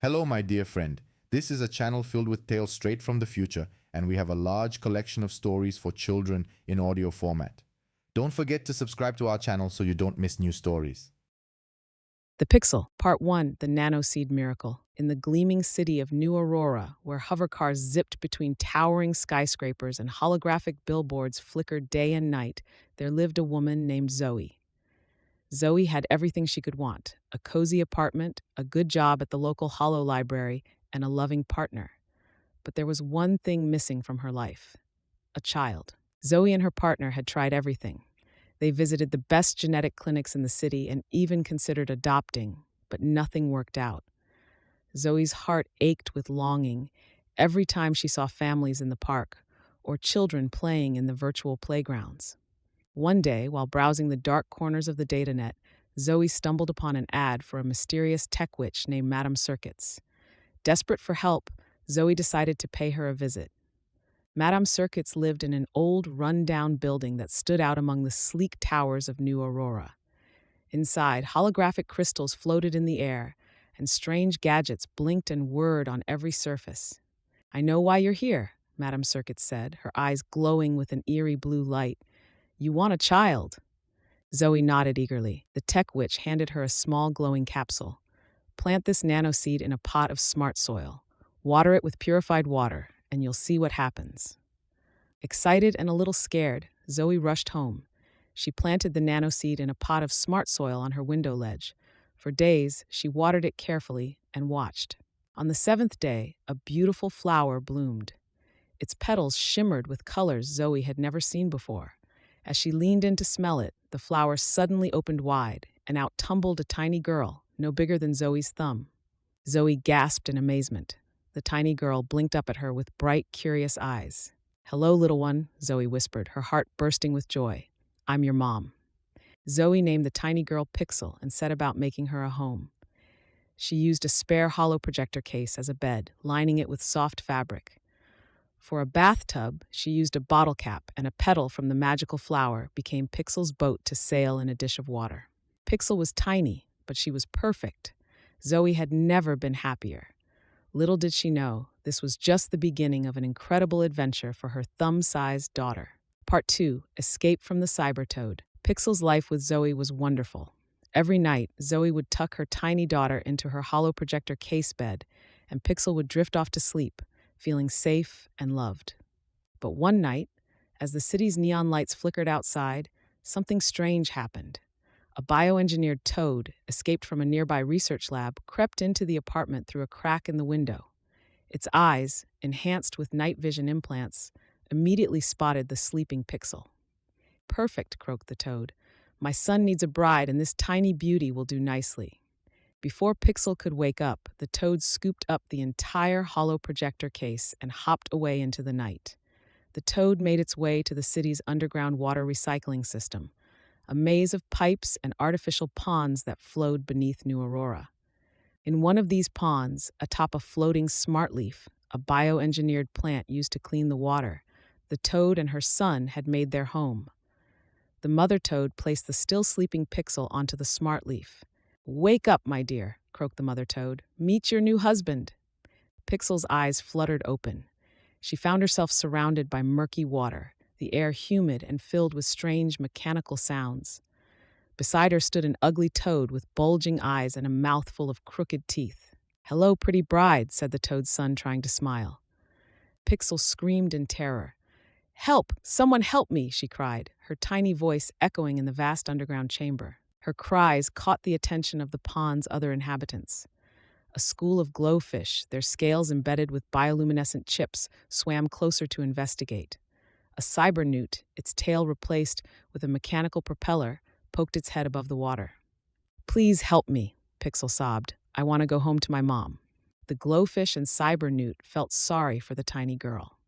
Hello, my dear friend. This is a channel filled with tales straight from the future, and we have a large collection of stories for children in audio format. Don't forget to subscribe to our channel so you don't miss new stories. The Pixel, Part 1, The Nano-Seed Miracle. In the gleaming city of New Aurora, where hovercars zipped between towering skyscrapers and holographic billboards flickered day and night, there lived a woman named Zoe. Zoe had everything she could want: a cozy apartment, a good job at the local holo library, and a loving partner. But there was one thing missing from her life: a child. Zoe and her partner had tried everything. They visited the best genetic clinics in the city and even considered adopting, but nothing worked out. Zoe's heart ached with longing every time she saw families in the park or children playing in the virtual playgrounds. One day, while browsing the dark corners of the datanet, Zoe stumbled upon an ad for a mysterious tech witch named Madame Circuits. Desperate for help, Zoe decided to pay her a visit. Madame Circuits lived in an old, run-down building that stood out among the sleek towers of New Aurora. Inside, holographic crystals floated in the air, and strange gadgets blinked and whirred on every surface. "I know why you're here," Madame Circuits said, her eyes glowing with an eerie blue light. "You want a child." Zoe nodded eagerly. The tech witch handed her a small glowing capsule. "Plant this nano seed in a pot of smart soil. Water it with purified water, and you'll see what happens." Excited and a little scared, Zoe rushed home. She planted the nano seed in a pot of smart soil on her window ledge. For days, she watered it carefully and watched. On the seventh day, a beautiful flower bloomed. Its petals shimmered with colors Zoe had never seen before. As she leaned in to smell it, the flower suddenly opened wide, and out tumbled a tiny girl, no bigger than Zoe's thumb. Zoe gasped in amazement. The tiny girl blinked up at her with bright, curious eyes. "Hello, little one," Zoe whispered, her heart bursting with joy. "I'm your mom." Zoe named the tiny girl Pixel and set about making her a home. She used a spare hollow projector case as a bed, lining it with soft fabric. For a bathtub, she used a bottle cap, and a petal from the magical flower became Pixel's boat to sail in a dish of water. Pixel was tiny, but she was perfect. Zoe had never been happier. Little did she know, this was just the beginning of an incredible adventure for her thumb-sized daughter. Part 2, Escape from the Cyber-Toad. Pixel's life with Zoe was wonderful. Every night, Zoe would tuck her tiny daughter into her hollow projector case bed, and Pixel would drift off to sleep, feeling safe and loved. But one night, as the city's neon lights flickered outside, something strange happened. A bioengineered toad, escaped from a nearby research lab, crept into the apartment through a crack in the window. Its eyes, enhanced with night vision implants, immediately spotted the sleeping Pixel. "Perfect," croaked the toad. "My son needs a bride, and this tiny beauty will do nicely." Before Pixel could wake up, the toad scooped up the entire hollow projector case and hopped away into the night. The toad made its way to the city's underground water recycling system, a maze of pipes and artificial ponds that flowed beneath New Aurora. In one of these ponds, atop a floating smart leaf, a bioengineered plant used to clean the water, the toad and her son had made their home. The mother toad placed the still sleeping Pixel onto the smart leaf. "Wake up, my dear," croaked the mother toad. "Meet your new husband." Pixel's eyes fluttered open. She found herself surrounded by murky water, the air humid and filled with strange mechanical sounds. Beside her stood an ugly toad with bulging eyes and a mouth full of crooked teeth. "Hello, pretty bride," said the toad's son, trying to smile. Pixel screamed in terror. "Help! Someone help me!" she cried, her tiny voice echoing in the vast underground chamber. Her cries caught the attention of the pond's other inhabitants. A school of glowfish, their scales embedded with bioluminescent chips, swam closer to investigate. A cyber-newt, its tail replaced with a mechanical propeller, poked its head above the water. "Please help me," Pixel sobbed. "I want to go home to my mom." The glowfish and cyber-newt felt sorry for the tiny girl.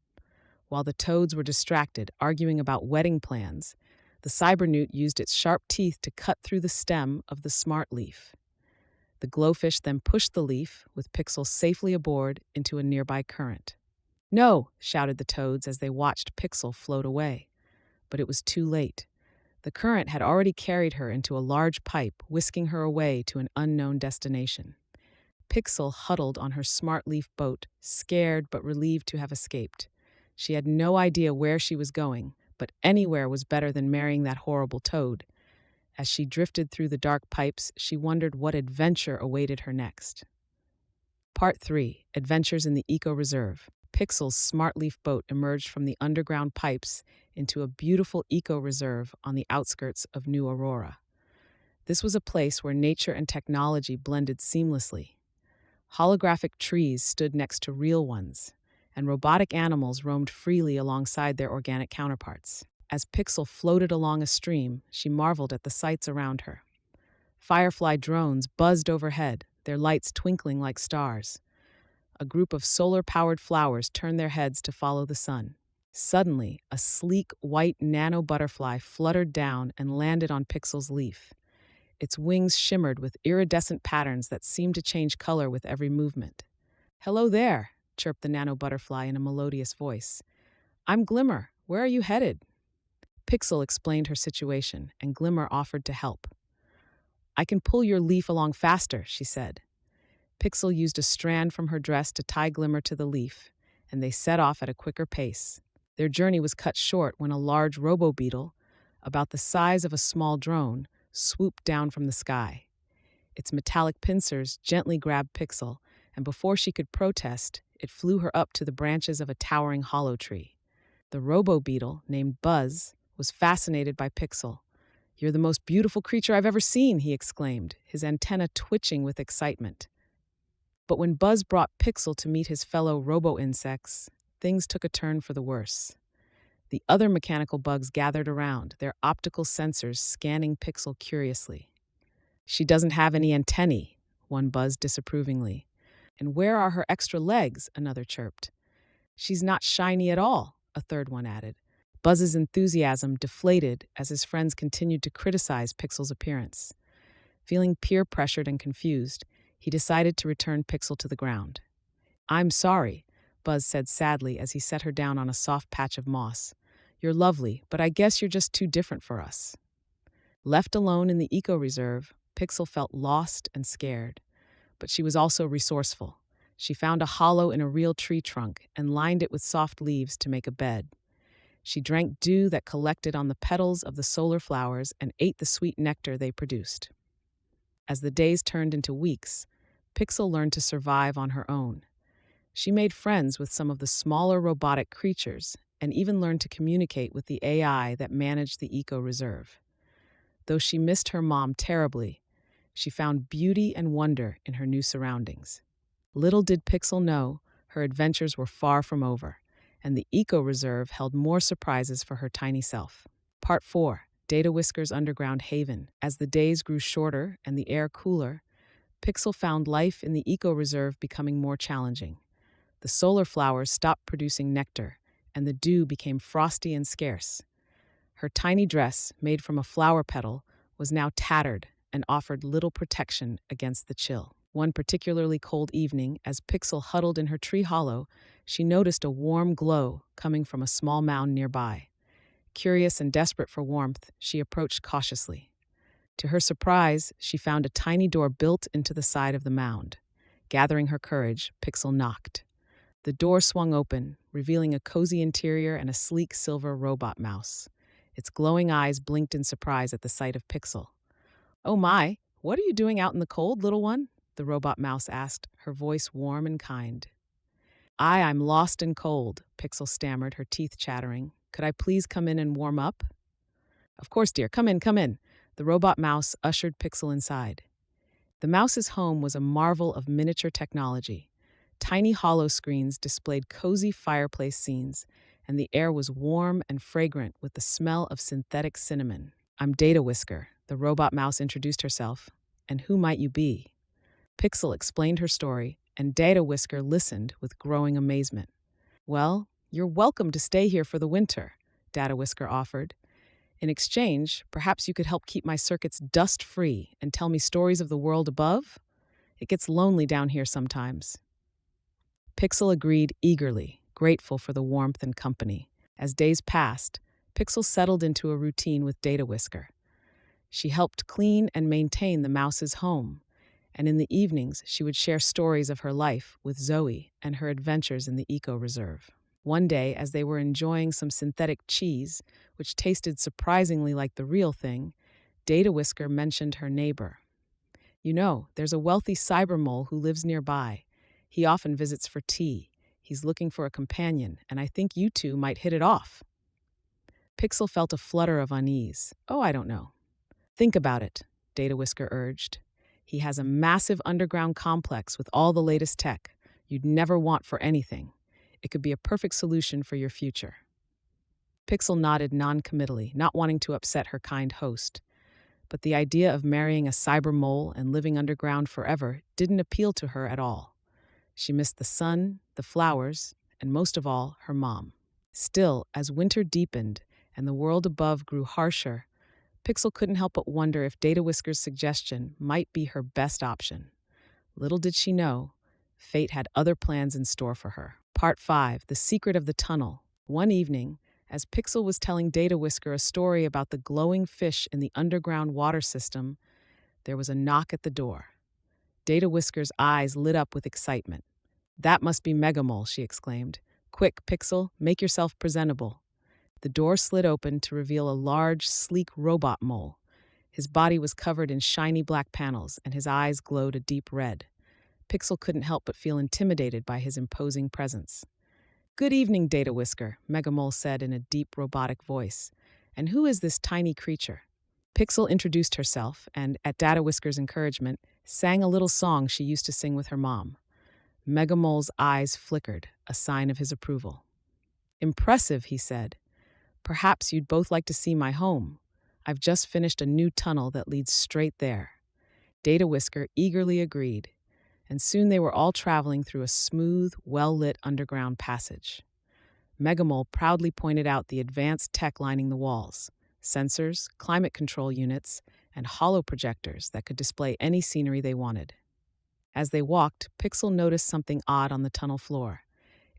While the toads were distracted, arguing about wedding plans, the cyber-newt used its sharp teeth to cut through the stem of the smart leaf. The glowfish then pushed the leaf, with Pixel safely aboard, into a nearby current. "No!" shouted the toads as they watched Pixel float away. But it was too late. The current had already carried her into a large pipe, whisking her away to an unknown destination. Pixel huddled on her smart leaf boat, scared but relieved to have escaped. She had no idea where she was going, but anywhere was better than marrying that horrible toad. As she drifted through the dark pipes, she wondered what adventure awaited her next. Part 3: Adventures in the Eco Reserve. Pixel's smart leaf boat emerged from the underground pipes into a beautiful eco reserve on the outskirts of New Aurora. This was a place where nature and technology blended seamlessly. Holographic trees stood next to real ones, and robotic animals roamed freely alongside their organic counterparts. As Pixel floated along a stream, she marveled at the sights around her. Firefly drones buzzed overhead, their lights twinkling like stars. A group of solar-powered flowers turned their heads to follow the sun. Suddenly, a sleek white nano-butterfly fluttered down and landed on Pixel's leaf. Its wings shimmered with iridescent patterns that seemed to change color with every movement. "Hello there," chirped the nano-butterfly in a melodious voice. "I'm Glimmer. Where are you headed?" Pixel explained her situation, and Glimmer offered to help. "I can pull your leaf along faster," she said. Pixel used a strand from her dress to tie Glimmer to the leaf, and they set off at a quicker pace. Their journey was cut short when a large robo-beetle, about the size of a small drone, swooped down from the sky. Its metallic pincers gently grabbed Pixel, and before she could protest, it flew her up to the branches of a towering hollow tree. The robo-beetle, named Buzz, was fascinated by Pixel. "You're the most beautiful creature I've ever seen," he exclaimed, his antenna twitching with excitement. But when Buzz brought Pixel to meet his fellow robo-insects, things took a turn for the worse. The other mechanical bugs gathered around, their optical sensors scanning Pixel curiously. "She doesn't have any antennae," one buzzed disapprovingly. "And where are her extra legs?" another chirped. "She's not shiny at all," a third one added. Buzz's enthusiasm deflated as his friends continued to criticize Pixel's appearance. Feeling peer-pressured and confused, he decided to return Pixel to the ground. "I'm sorry," Buzz said sadly as he set her down on a soft patch of moss. "You're lovely, but I guess you're just too different for us." Left alone in the eco-reserve, Pixel felt lost and scared. But she was also resourceful. She found a hollow in a real tree trunk and lined it with soft leaves to make a bed. She drank dew that collected on the petals of the solar flowers and ate the sweet nectar they produced. As the days turned into weeks, Pixel learned to survive on her own. She made friends with some of the smaller robotic creatures and even learned to communicate with the AI that managed the eco-reserve. Though she missed her mom terribly, she found beauty and wonder in her new surroundings. Little did Pixel know, her adventures were far from over, and the eco-reserve held more surprises for her tiny self. Part 4: DataWhisker's Underground Haven. As the days grew shorter and the air cooler, Pixel found life in the eco-reserve becoming more challenging. The solar flowers stopped producing nectar, and the dew became frosty and scarce. Her tiny dress, made from a flower petal, was now tattered and offered little protection against the chill. One particularly cold evening, as Pixel huddled in her tree hollow, she noticed a warm glow coming from a small mound nearby. Curious and desperate for warmth, she approached cautiously. To her surprise, she found a tiny door built into the side of the mound. Gathering her courage, Pixel knocked. The door swung open, revealing a cozy interior and a sleek silver robot mouse. Its glowing eyes blinked in surprise at the sight of Pixel. "Oh my, what are you doing out in the cold, little one?" the robot mouse asked, her voice warm and kind. I'm lost and cold," Pixel stammered, her teeth chattering. "Could I please come in and warm up?" "Of course, dear. Come in, come in." The robot mouse ushered Pixel inside. The mouse's home was a marvel of miniature technology. Tiny hollow screens displayed cozy fireplace scenes, and the air was warm and fragrant with the smell of synthetic cinnamon. "I'm DataWhisker," the robot mouse introduced herself. "And who might you be?" Pixel explained her story, and DataWhisker listened with growing amazement. "Well, you're welcome to stay here for the winter," DataWhisker offered. "In exchange, perhaps you could help keep my circuits dust-free and tell me stories of the world above? It gets lonely down here sometimes." Pixel agreed eagerly, grateful for the warmth and company. As days passed, Pixel settled into a routine with DataWhisker. She helped clean and maintain the mouse's home, and in the evenings she would share stories of her life with Zoe and her adventures in the eco reserve. One day, as they were enjoying some synthetic cheese, which tasted surprisingly like the real thing, DataWhisker mentioned her neighbor. You know, there's a wealthy cyber-mole who lives nearby. He often visits for tea. He's looking for a companion, and I think you two might hit it off. Pixel felt a flutter of unease. Oh, I don't know. Think about it, DataWhisker urged. He has a massive underground complex with all the latest tech you'd never want for anything. It could be a perfect solution for your future. Pixel nodded non-committally, not wanting to upset her kind host. But the idea of marrying a cyber mole and living underground forever didn't appeal to her at all. She missed the sun, the flowers, and most of all, her mom. Still, as winter deepened and the world above grew harsher, Pixel couldn't help but wonder if DataWhisker's suggestion might be her best option. Little did she know, fate had other plans in store for her. Part 5, The Secret of the Tunnel. One evening, as Pixel was telling DataWhisker a story about the glowing fish in the underground water system, there was a knock at the door. DataWhisker's eyes lit up with excitement. That must be MegaMole, she exclaimed. Quick, Pixel, make yourself presentable. The door slid open to reveal a large, sleek robot mole. His body was covered in shiny black panels, and his eyes glowed a deep red. Pixel couldn't help but feel intimidated by his imposing presence. Good evening, DataWhisker, MegaMole said in a deep robotic voice. And who is this tiny creature? Pixel introduced herself and, at DataWhisker's encouragement, sang a little song she used to sing with her mom. MegaMole's eyes flickered, a sign of his approval. Impressive, he said. Perhaps you'd both like to see my home. I've just finished a new tunnel that leads straight there. DataWhisker eagerly agreed, and soon they were all traveling through a smooth, well-lit underground passage. MegaMole proudly pointed out the advanced tech lining the walls: sensors, climate control units, and hollow projectors that could display any scenery they wanted. As they walked, Pixel noticed something odd on the tunnel floor.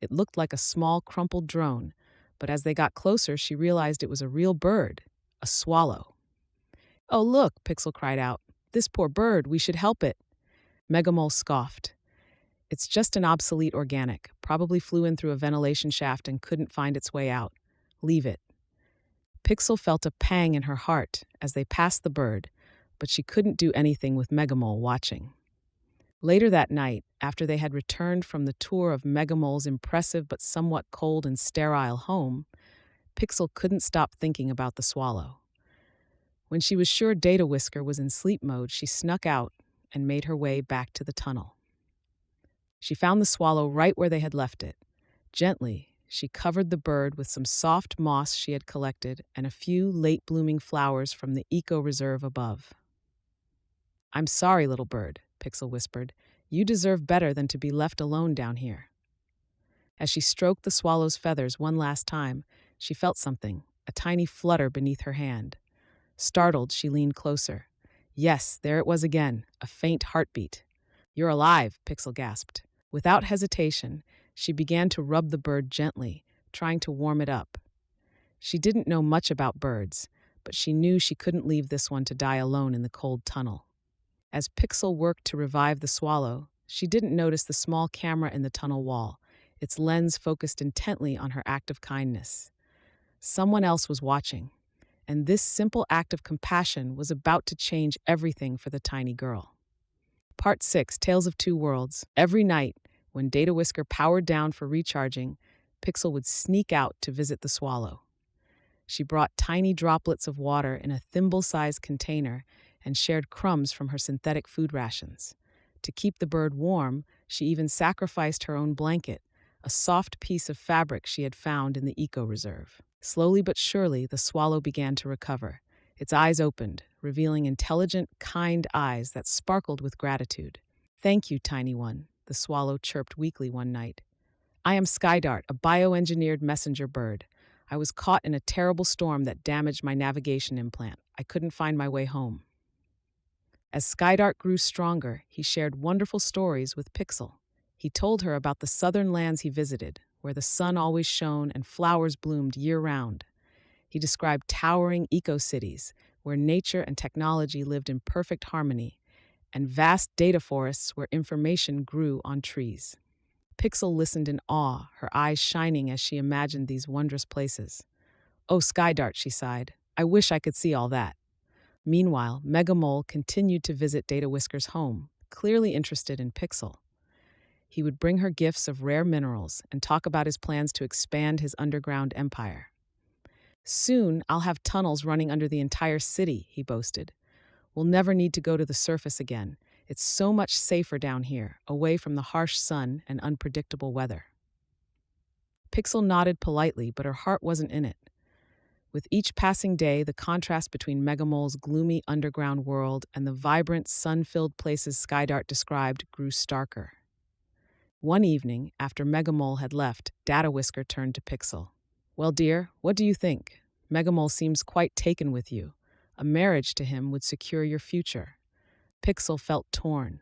It looked like a small, crumpled drone, but as they got closer, she realized it was a real bird, a swallow. Oh, look, Pixel cried out. This poor bird, we should help it. MegaMole scoffed. It's just an obsolete organic, probably flew in through a ventilation shaft and couldn't find its way out. Leave it. Pixel felt a pang in her heart as they passed the bird, but she couldn't do anything with MegaMole watching. Later that night, after they had returned from the tour of MegaMole's impressive but somewhat cold and sterile home, Pixel couldn't stop thinking about the swallow. When she was sure DataWhisker was in sleep mode, she snuck out and made her way back to the tunnel. She found the swallow right where they had left it. Gently, she covered the bird with some soft moss she had collected and a few late-blooming flowers from the eco-reserve above. I'm sorry, little bird, Pixel whispered. You deserve better than to be left alone down here. As she stroked the swallow's feathers one last time, she felt something, a tiny flutter beneath her hand. Startled, she leaned closer. Yes, there it was again, a faint heartbeat. You're alive, Pixel gasped. Without hesitation, she began to rub the bird gently, trying to warm it up. She didn't know much about birds, but she knew she couldn't leave this one to die alone in the cold tunnel. As Pixel worked to revive the swallow, she didn't notice the small camera in the tunnel wall, its lens focused intently on her act of kindness. Someone else was watching, and this simple act of compassion was about to change everything for the tiny girl. Part 6, Tales of Two Worlds. Every night, when DataWhisker powered down for recharging, Pixel would sneak out to visit the swallow. She brought tiny droplets of water in a thimble-sized container and shared crumbs from her synthetic food rations. To keep the bird warm, she even sacrificed her own blanket, a soft piece of fabric she had found in the eco-reserve. Slowly but surely, the swallow began to recover. Its eyes opened, revealing intelligent, kind eyes that sparkled with gratitude. Thank you, tiny one, the swallow chirped weakly one night. I am SkyDart, a bioengineered messenger bird. I was caught in a terrible storm that damaged my navigation implant. I couldn't find my way home. As SkyDart grew stronger, he shared wonderful stories with Pixel. He told her about the southern lands he visited, where the sun always shone and flowers bloomed year-round. He described towering eco-cities, where nature and technology lived in perfect harmony, and vast data forests where information grew on trees. Pixel listened in awe, her eyes shining as she imagined these wondrous places. Oh, SkyDart, she sighed. I wish I could see all that. Meanwhile, MegaMole continued to visit DataWhisker's home, clearly interested in Pixel. He would bring her gifts of rare minerals and talk about his plans to expand his underground empire. Soon, I'll have tunnels running under the entire city, he boasted. We'll never need to go to the surface again. It's so much safer down here, away from the harsh sun and unpredictable weather. Pixel nodded politely, but her heart wasn't in it. With each passing day, the contrast between MegaMole's gloomy underground world and the vibrant, sun-filled places SkyDart described grew starker. One evening, after MegaMole had left, DataWhisker turned to Pixel. Well, dear, what do you think? MegaMole seems quite taken with you. A marriage to him would secure your future. Pixel felt torn.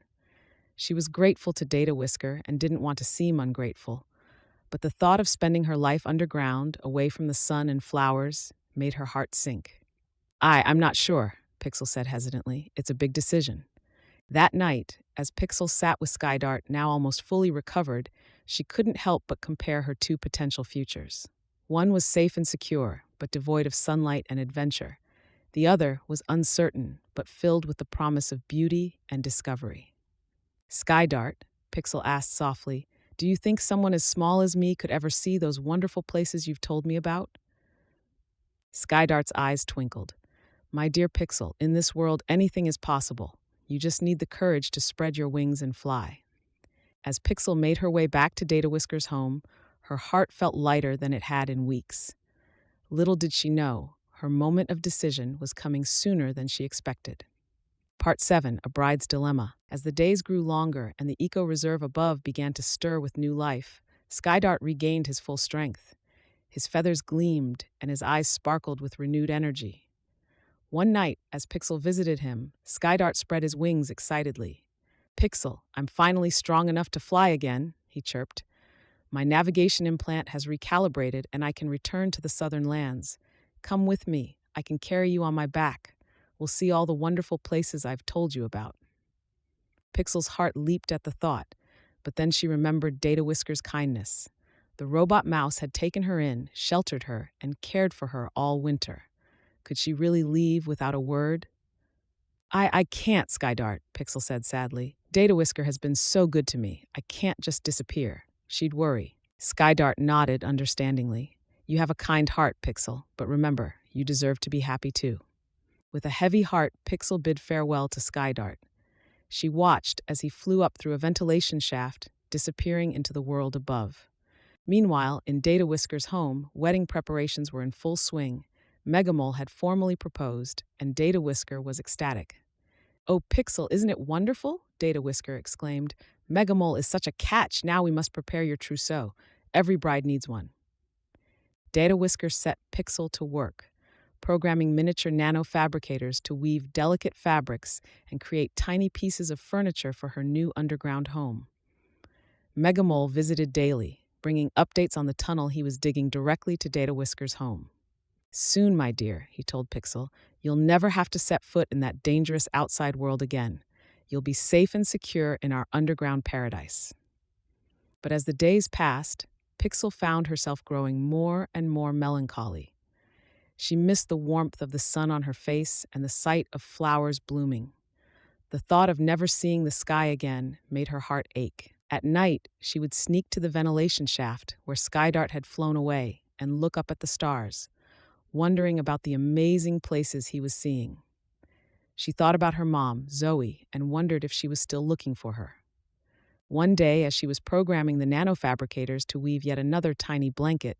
She was grateful to DataWhisker and didn't want to seem ungrateful. But the thought of spending her life underground, away from the sun and flowers, made her heart sink. I'm not sure, Pixel said hesitantly. It's a big decision. That night, as Pixel sat with SkyDart, now almost fully recovered, she couldn't help but compare her two potential futures. One was safe and secure, but devoid of sunlight and adventure. The other was uncertain, but filled with the promise of beauty and discovery. SkyDart, Pixel asked softly, do you think someone as small as me could ever see those wonderful places you've told me about? SkyDart's eyes twinkled. My dear Pixel, in this world anything is possible. You just need the courage to spread your wings and fly. As Pixel made her way back to DataWhisker's home, her heart felt lighter than it had in weeks. Little did she know, her moment of decision was coming sooner than she expected. Part 7, A Bride's Dilemma. As the days grew longer and the eco-reserve above began to stir with new life, SkyDart regained his full strength. His feathers gleamed and his eyes sparkled with renewed energy. One night, as Pixel visited him, SkyDart spread his wings excitedly. Pixel, I'm finally strong enough to fly again, he chirped. My navigation implant has recalibrated and I can return to the southern lands. Come with me. I can carry you on my back. We'll see all the wonderful places I've told you about. Pixel's heart leaped at the thought, but then she remembered DataWhisker's kindness. The robot mouse had taken her in, sheltered her, and cared for her all winter. Could she really leave without a word? I can't, SkyDart, Pixel said sadly. DataWhisker has been so good to me. I can't just disappear. She'd worry. SkyDart nodded understandingly. You have a kind heart, Pixel, but remember, you deserve to be happy too. With a heavy heart, Pixel bid farewell to SkyDart. She watched as he flew up through a ventilation shaft, disappearing into the world above. Meanwhile, in DataWhisker's home, wedding preparations were in full swing. MegaMole had formally proposed, and DataWhisker was ecstatic. Oh, Pixel, isn't it wonderful? DataWhisker exclaimed. MegaMole is such a catch. Now we must prepare your trousseau. Every bride needs one. DataWhisker set Pixel to work, programming miniature nano-fabricators to weave delicate fabrics and create tiny pieces of furniture for her new underground home. MegaMole visited daily, bringing updates on the tunnel he was digging directly to DataWhisker's home. Soon, my dear, he told Pixel, you'll never have to set foot in that dangerous outside world again. You'll be safe and secure in our underground paradise. But as the days passed, Pixel found herself growing more and more melancholy. She missed the warmth of the sun on her face and the sight of flowers blooming. The thought of never seeing the sky again made her heart ache. At night, she would sneak to the ventilation shaft where SkyDart had flown away and look up at the stars, wondering about the amazing places he was seeing. She thought about her mom, Zoe, and wondered if she was still looking for her. One day, as she was programming the nanofabricators to weave yet another tiny blanket,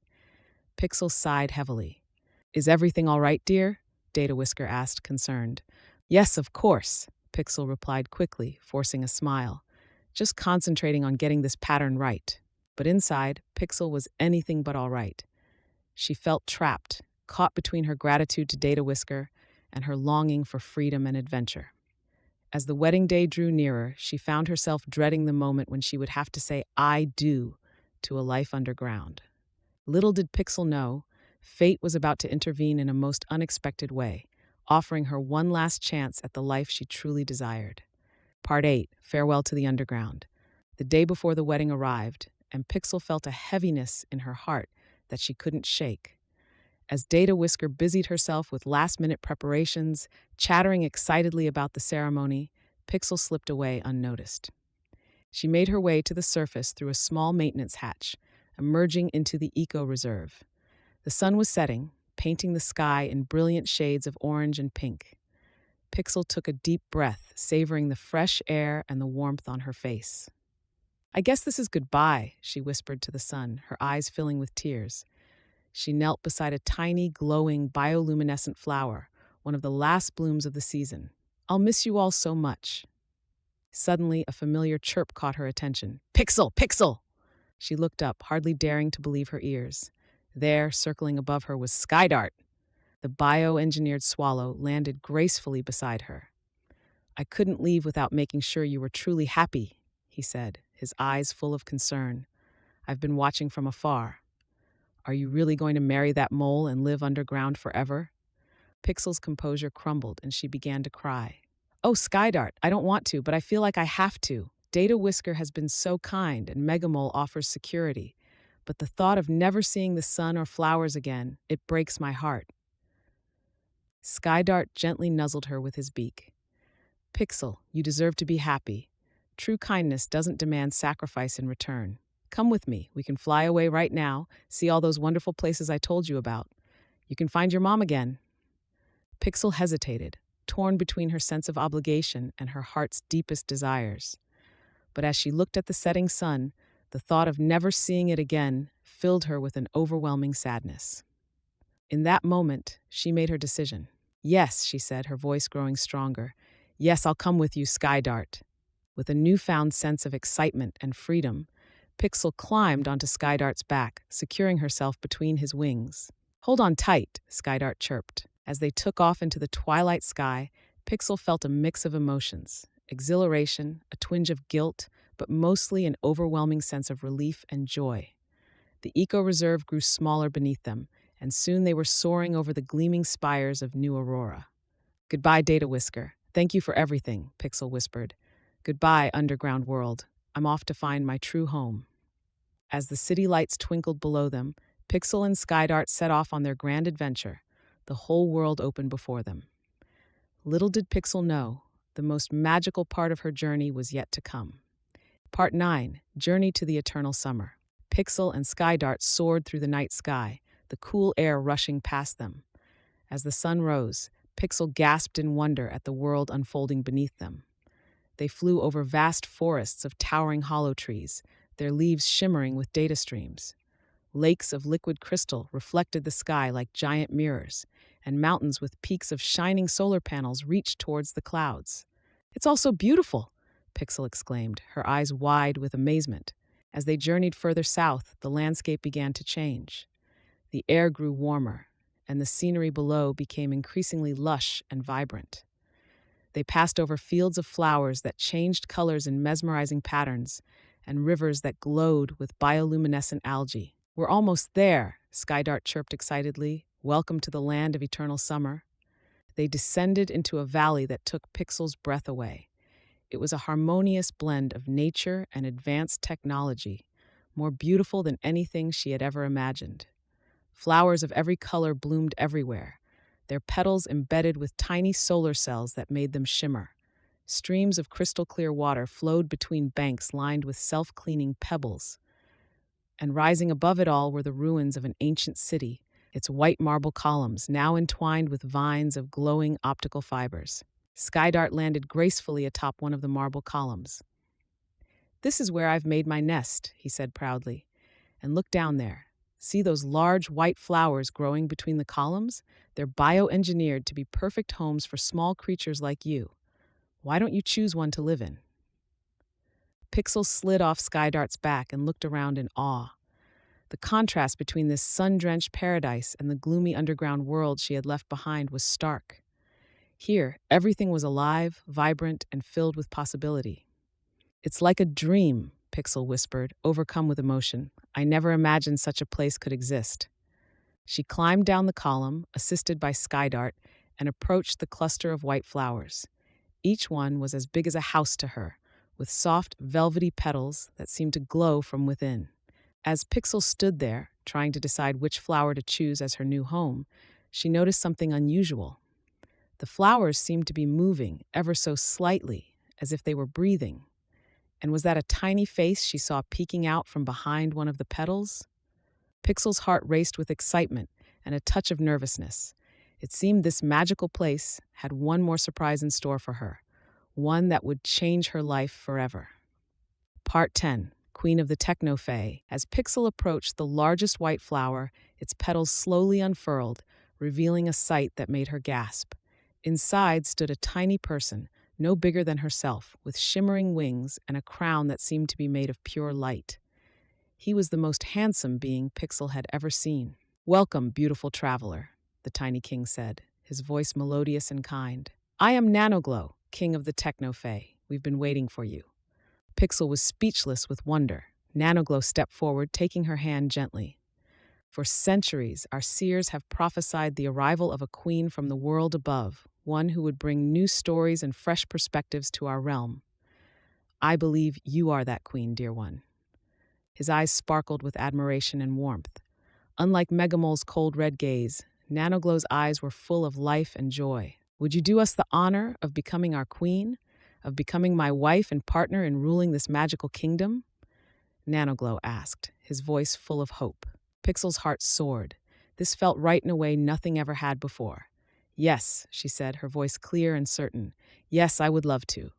Pixel sighed heavily. Is everything all right, dear? DataWhisker asked, concerned. Yes, of course, Pixel replied quickly, forcing a smile, just concentrating on getting this pattern right. But inside, Pixel was anything but all right. She felt trapped, caught between her gratitude to DataWhisker and her longing for freedom and adventure. As the wedding day drew nearer, she found herself dreading the moment when she would have to say "I do" to a life underground. Little did Pixel know, fate was about to intervene in a most unexpected way, offering her one last chance at the life she truly desired. Part 8, Farewell to the Underground. The day before the wedding arrived, and Pixel felt a heaviness in her heart that she couldn't shake. As DataWhisker busied herself with last-minute preparations, chattering excitedly about the ceremony, Pixel slipped away unnoticed. She made her way to the surface through a small maintenance hatch, emerging into the eco-reserve. The sun was setting, painting the sky in brilliant shades of orange and pink. Pixel took a deep breath, savoring the fresh air and the warmth on her face. "I guess this is goodbye," she whispered to the sun, her eyes filling with tears. She knelt beside a tiny, glowing, bioluminescent flower, one of the last blooms of the season. "I'll miss you all so much." Suddenly, a familiar chirp caught her attention. "Pixel! Pixel!" She looked up, hardly daring to believe her ears. There, circling above her, was SkyDart. The bioengineered swallow landed gracefully beside her. "I couldn't leave without making sure you were truly happy," he said, his eyes full of concern. "I've been watching from afar. Are you really going to marry that mole and live underground forever?" Pixel's composure crumbled and she began to cry. "Oh, SkyDart, I don't want to, but I feel like I have to. DataWhisker has been so kind and MegaMole offers security. But the thought of never seeing the sun or flowers again, it breaks my heart." SkyDart gently nuzzled her with his beak. "Pixel, you deserve to be happy. True kindness doesn't demand sacrifice in return. Come with me. We can fly away right now, see all those wonderful places I told you about. You can find your mom again." Pixel hesitated, torn between her sense of obligation and her heart's deepest desires. But as she looked at the setting sun, the thought of never seeing it again filled her with an overwhelming sadness. In that moment, she made her decision. "Yes," she said, her voice growing stronger. "Yes, I'll come with you, SkyDart." With a newfound sense of excitement and freedom, Pixel climbed onto SkyDart's back, securing herself between his wings. "Hold on tight," SkyDart chirped. As they took off into the twilight sky, Pixel felt a mix of emotions: exhilaration, a twinge of guilt, but mostly an overwhelming sense of relief and joy. The eco-reserve grew smaller beneath them, and soon they were soaring over the gleaming spires of New Aurora. "Goodbye, DataWhisker. Thank you for everything," Pixel whispered. "Goodbye, underground world. I'm off to find my true home." As the city lights twinkled below them, Pixel and SkyDart set off on their grand adventure. The whole world opened before them. Little did Pixel know, the most magical part of her journey was yet to come. Part 9, Journey to the Eternal Summer. Pixel and SkyDart soared through the night sky, the cool air rushing past them. As the sun rose, Pixel gasped in wonder at the world unfolding beneath them. They flew over vast forests of towering hollow trees, their leaves shimmering with data streams. Lakes of liquid crystal reflected the sky like giant mirrors, and mountains with peaks of shining solar panels reached towards the clouds. "It's all so beautiful," Pixel exclaimed, her eyes wide with amazement. As they journeyed further south, the landscape began to change. The air grew warmer, and the scenery below became increasingly lush and vibrant. They passed over fields of flowers that changed colors in mesmerizing patterns, and rivers that glowed with bioluminescent algae. "We're almost there," SkyDart chirped excitedly. "Welcome to the land of eternal summer." They descended into a valley that took Pixel's breath away. It was a harmonious blend of nature and advanced technology, more beautiful than anything she had ever imagined. Flowers of every color bloomed everywhere, their petals embedded with tiny solar cells that made them shimmer. Streams of crystal-clear water flowed between banks lined with self-cleaning pebbles. And rising above it all were the ruins of an ancient city, its white marble columns now entwined with vines of glowing optical fibers. SkyDart landed gracefully atop one of the marble columns. "This is where I've made my nest," he said proudly. "And look down there. See those large white flowers growing between the columns? They're bioengineered to be perfect homes for small creatures like you. Why don't you choose one to live in?" Pixel slid off SkyDart's back and looked around in awe. The contrast between this sun-drenched paradise and the gloomy underground world she had left behind was stark. Here, everything was alive, vibrant, and filled with possibility. "It's like a dream," Pixel whispered, overcome with emotion. "I never imagined such a place could exist." She climbed down the column, assisted by SkyDart, and approached the cluster of white flowers. Each one was as big as a house to her, with soft, velvety petals that seemed to glow from within. As Pixel stood there, trying to decide which flower to choose as her new home, she noticed something unusual. The flowers seemed to be moving ever so slightly, as if they were breathing. And was that a tiny face she saw peeking out from behind one of the petals? Pixel's heart raced with excitement and a touch of nervousness. It seemed this magical place had one more surprise in store for her, one that would change her life forever. Part 10, Queen of the Techno-Fae. As Pixel approached the largest white flower, its petals slowly unfurled, revealing a sight that made her gasp. Inside stood a tiny person, no bigger than herself, with shimmering wings and a crown that seemed to be made of pure light. He was the most handsome being Pixel had ever seen. "Welcome, beautiful traveler," the tiny king said, his voice melodious and kind. "I am NanoGlow, king of the Techno-Fae. We've been waiting for you." Pixel was speechless with wonder. NanoGlow stepped forward, taking her hand gently. "For centuries, our seers have prophesied the arrival of a queen from the world above, one who would bring new stories and fresh perspectives to our realm. I believe you are that queen, dear one." His eyes sparkled with admiration and warmth. Unlike MegaMole's cold red gaze, NanoGlow's eyes were full of life and joy. "Would you do us the honor of becoming our queen? Of becoming my wife and partner in ruling this magical kingdom?" NanoGlow asked, his voice full of hope. Pixel's heart soared. This felt right in a way nothing ever had before. "Yes," she said, her voice clear and certain. "Yes, I would love to."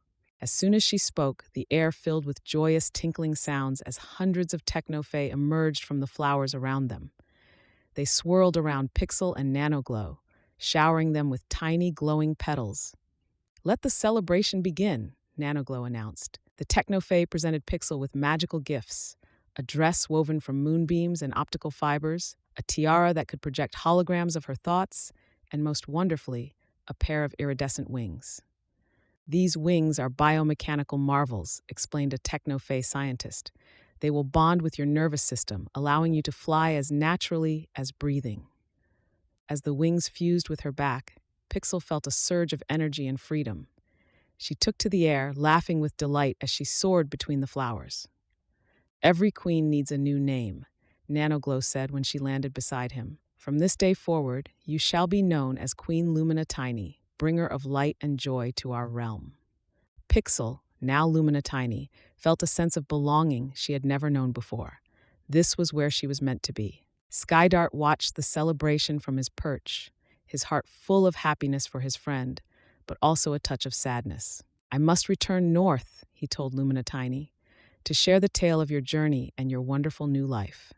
As soon as she spoke, the air filled with joyous tinkling sounds as hundreds of Techno-Fae emerged from the flowers around them. They swirled around Pixel and NanoGlow, showering them with tiny glowing petals. "Let the celebration begin," NanoGlow announced. The Techno-Fae presented Pixel with magical gifts: a dress woven from moonbeams and optical fibers, a tiara that could project holograms of her thoughts, and most wonderfully, a pair of iridescent wings. "These wings are biomechanical marvels," explained a Techno-Fae scientist. "They will bond with your nervous system, allowing you to fly as naturally as breathing." As the wings fused with her back, Pixel felt a surge of energy and freedom. She took to the air, laughing with delight as she soared between the flowers. "Every queen needs a new name," NanoGlow said when she landed beside him. "From this day forward, you shall be known as Queen LuminaTiny, bringer of light and joy to our realm." Pixel, now LuminaTiny, felt a sense of belonging she had never known before. This was where she was meant to be. SkyDart watched the celebration from his perch, his heart full of happiness for his friend, but also a touch of sadness. "I must return north," he told LuminaTiny, "to share the tale of your journey and your wonderful new life."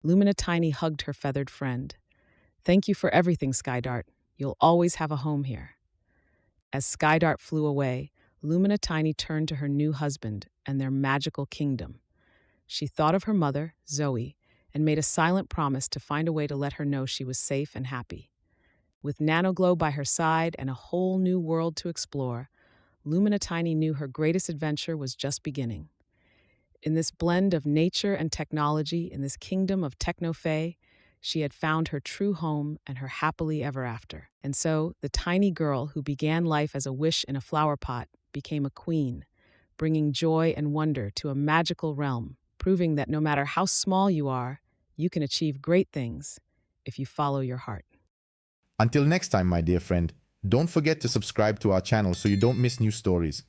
LuminaTiny hugged her feathered friend. "Thank you for everything, SkyDart. You'll always have a home here." As SkyDart flew away, LuminaTiny turned to her new husband and their magical kingdom. She thought of her mother, Zoe, and made a silent promise to find a way to let her know she was safe and happy. With NanoGlow by her side and a whole new world to explore, LuminaTiny knew her greatest adventure was just beginning. In this blend of nature and technology, in this kingdom of Techno-Fae, she had found her true home and her happily ever after. And so, the tiny girl who began life as a wish in a flower pot became a queen, bringing joy and wonder to a magical realm, proving that no matter how small you are, you can achieve great things if you follow your heart. Until next time, my dear friend, don't forget to subscribe to our channel so you don't miss new stories.